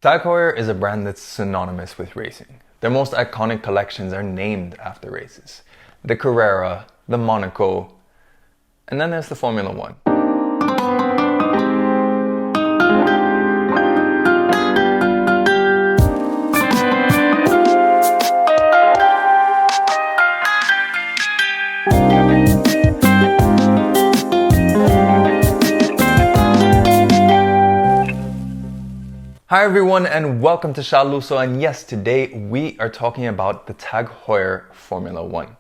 Tag Heuer is a brand that's synonymous with racing. Their most iconic collections are named after races. The Carrera, the Monaco, and then there's the Formula 1. Hi everyone and welcome to Shah, Lusso, and yes, today we are talking about the Tag Heuer Formula 1.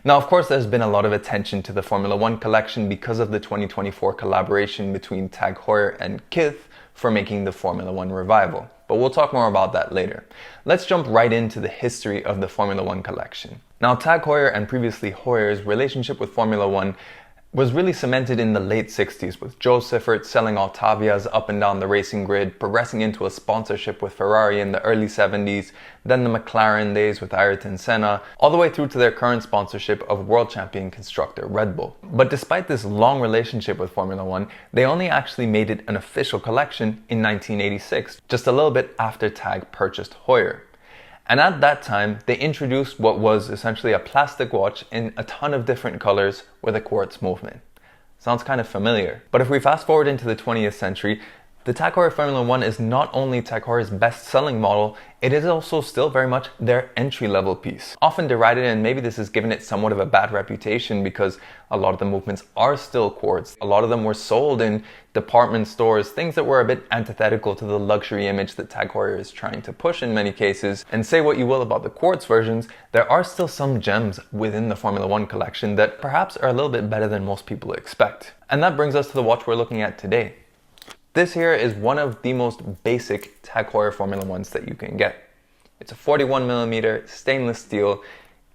Now of course there's been a lot of attention to the Formula 1 collection because of the 2024 collaboration between Tag Heuer and KITH for making the Formula 1 revival, but we'll talk more about that later. Let's jump right into the history of the Formula 1 collection. Now Tag Heuer and previously Heuer's relationship with Formula 1 was really cemented in the late 60s with Joe Siffert selling Octavias up and down the racing grid, progressing into a sponsorship with Ferrari in the early 70s, then the McLaren days with Ayrton Senna, all the way through to their current sponsorship of world champion constructor Red Bull. But despite this long relationship with Formula 1, they only actually made it an official collection in 1986, just a little bit after Tag purchased Heuer. And at that time, they introduced what was essentially a plastic watch in a ton of different colors with a quartz movement. Sounds kind of familiar. But if we fast forward into the 20th century, the Tag Heuer Formula 1 is not only Tag Heuer's best-selling model, it is also still very much their entry-level piece. Often derided, and maybe this has given it somewhat of a bad reputation because a lot of the movements are still quartz. A lot of them were sold in department stores, things that were a bit antithetical to the luxury image that Tag Heuer is trying to push in many cases. And say what you will about the quartz versions, there are still some gems within the Formula 1 collection that perhaps are a little bit better than most people expect. And that brings us to the watch we're looking at today. This here is one of the most basic Tag Heuer Formula 1s that you can get. It's a 41mm stainless steel.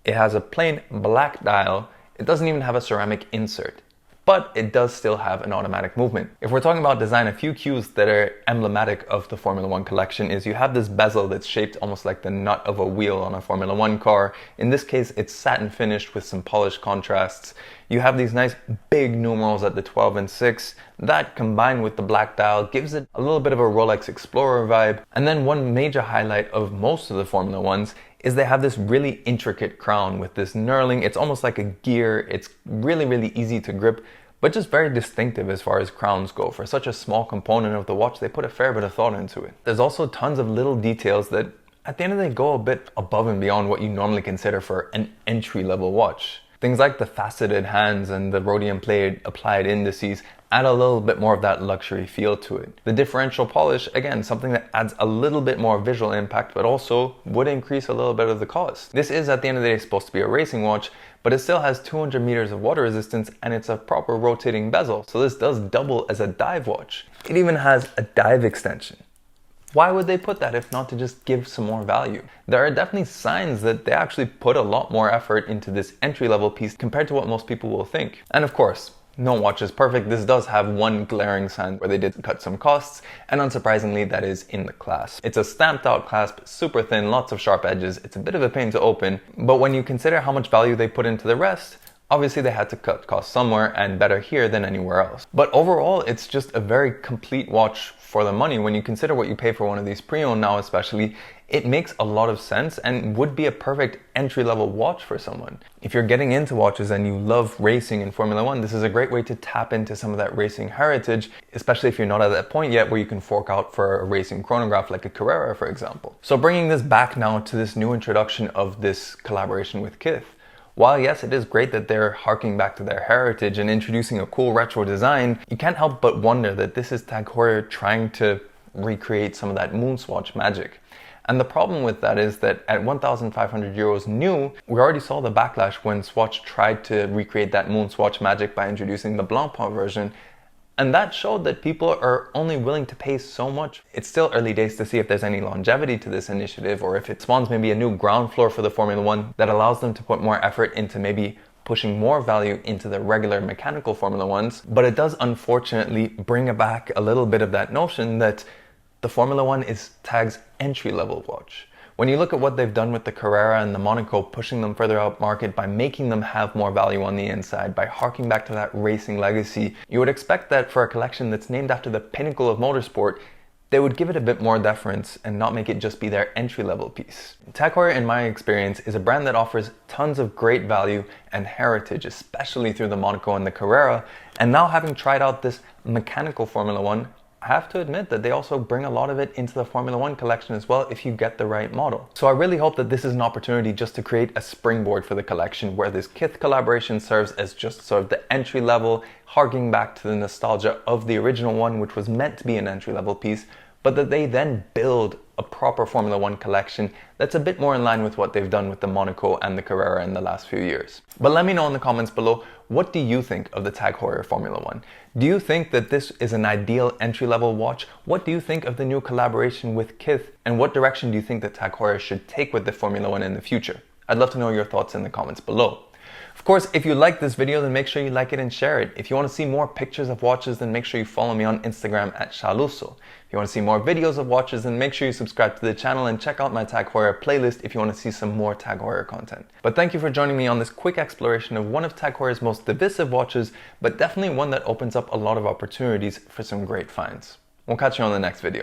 It has a plain black dial. It doesn't even have a ceramic insert, but it does still have an automatic movement. If we're talking about design, a few cues that are emblematic of the Formula 1 collection is you have this bezel that's shaped almost like the nut of a wheel on a Formula 1 car. In this case, it's satin finished with some polished contrasts. You have these nice big numerals at the 12 and 6. That combined with the black dial gives it a little bit of a Rolex Explorer vibe. And then one major highlight of most of the Formula 1s is they have this really intricate crown with this knurling. It's almost like a gear. It's really easy to grip, but just very distinctive as far as crowns go. For such a small component of the watch, they put a fair bit of thought into it. There's also tons of little details that at the end of the day go a bit above and beyond what you normally consider for an entry-level watch. Things like the faceted hands and the rhodium plate applied indices add a little bit more of that luxury feel to it. The differential polish, again, something that adds a little bit more visual impact, but also would increase a little bit of the cost. This is at the end of the day supposed to be a racing watch, but it still has 200 meters of water resistance and it's a proper rotating bezel. So this does double as a dive watch. It even has a dive extension. Why would they put that if not to just give some more value? There are definitely signs that they actually put a lot more effort into this entry-level piece compared to what most people will think. And of course, no watch is perfect. This does have one glaring sign where they did cut some costs, and unsurprisingly that is in the clasp. It's a stamped out clasp, super thin, lots of sharp edges. It's a bit of a pain to open, but when you consider how much value they put into the rest, obviously they had to cut costs somewhere, and better here than anywhere else. But overall, it's just a very complete watch for the money. When you consider what you pay for one of these pre-owned now especially, it makes a lot of sense and would be a perfect entry-level watch for someone. If you're getting into watches and you love racing in Formula 1, this is a great way to tap into some of that racing heritage, especially if you're not at that point yet where you can fork out for a racing chronograph like a Carrera, for example. So bringing this back now to this new introduction of this collaboration with KITH. While yes, it is great that they're harking back to their heritage and introducing a cool retro design, you can't help but wonder that this is Tag Heuer trying to recreate some of that moonswatch magic. And the problem with that is that at 1,500 euros new, we already saw the backlash when Swatch tried to recreate that moonswatch magic by introducing the Blanc Point version. And that showed that people are only willing to pay so much. It's still early days to see if there's any longevity to this initiative or if it spawns maybe a new ground floor for the Formula 1 that allows them to put more effort into maybe pushing more value into the regular mechanical Formula 1s. But it does unfortunately bring back a little bit of that notion that the Formula 1 is Tag's entry-level watch. When you look at what they've done with the Carrera and the Monaco, pushing them further up market by making them have more value on the inside, by harking back to that racing legacy, you would expect that for a collection that's named after the pinnacle of motorsport, they would give it a bit more deference and not make it just be their entry-level piece. Tag Heuer, in my experience, is a brand that offers tons of great value and heritage, especially through the Monaco and the Carrera. And now, having tried out this mechanical Formula One, I have to admit that they also bring a lot of it into the Formula One collection as well if you get the right model. So I really hope that this is an opportunity just to create a springboard for the collection where this KITH collaboration serves as just sort of the entry level, harking back to the nostalgia of the original one, which was meant to be an entry level piece, but that they then build a proper Formula One collection that's a bit more in line with what they've done with the Monaco and the Carrera in the last few years. But let me know in the comments below, what do you think of the Tag Heuer Formula One? Do you think that this is an ideal entry-level watch? What do you think of the new collaboration with KITH? And what direction do you think that Tag Heuer should take with the Formula One in the future? I'd love to know your thoughts in the comments below. Of course, if you like this video, then make sure you like it and share it. If you want to see more pictures of watches, then make sure you follow me on Instagram at Shah Lusso. If you want to see more videos of watches, then make sure you subscribe to the channel and check out my Tag Heuer playlist if you want to see some more Tag Heuer content. But thank you for joining me on this quick exploration of one of Tag Heuer's most divisive watches, but definitely one that opens up a lot of opportunities for some great finds. We'll catch you on the next video.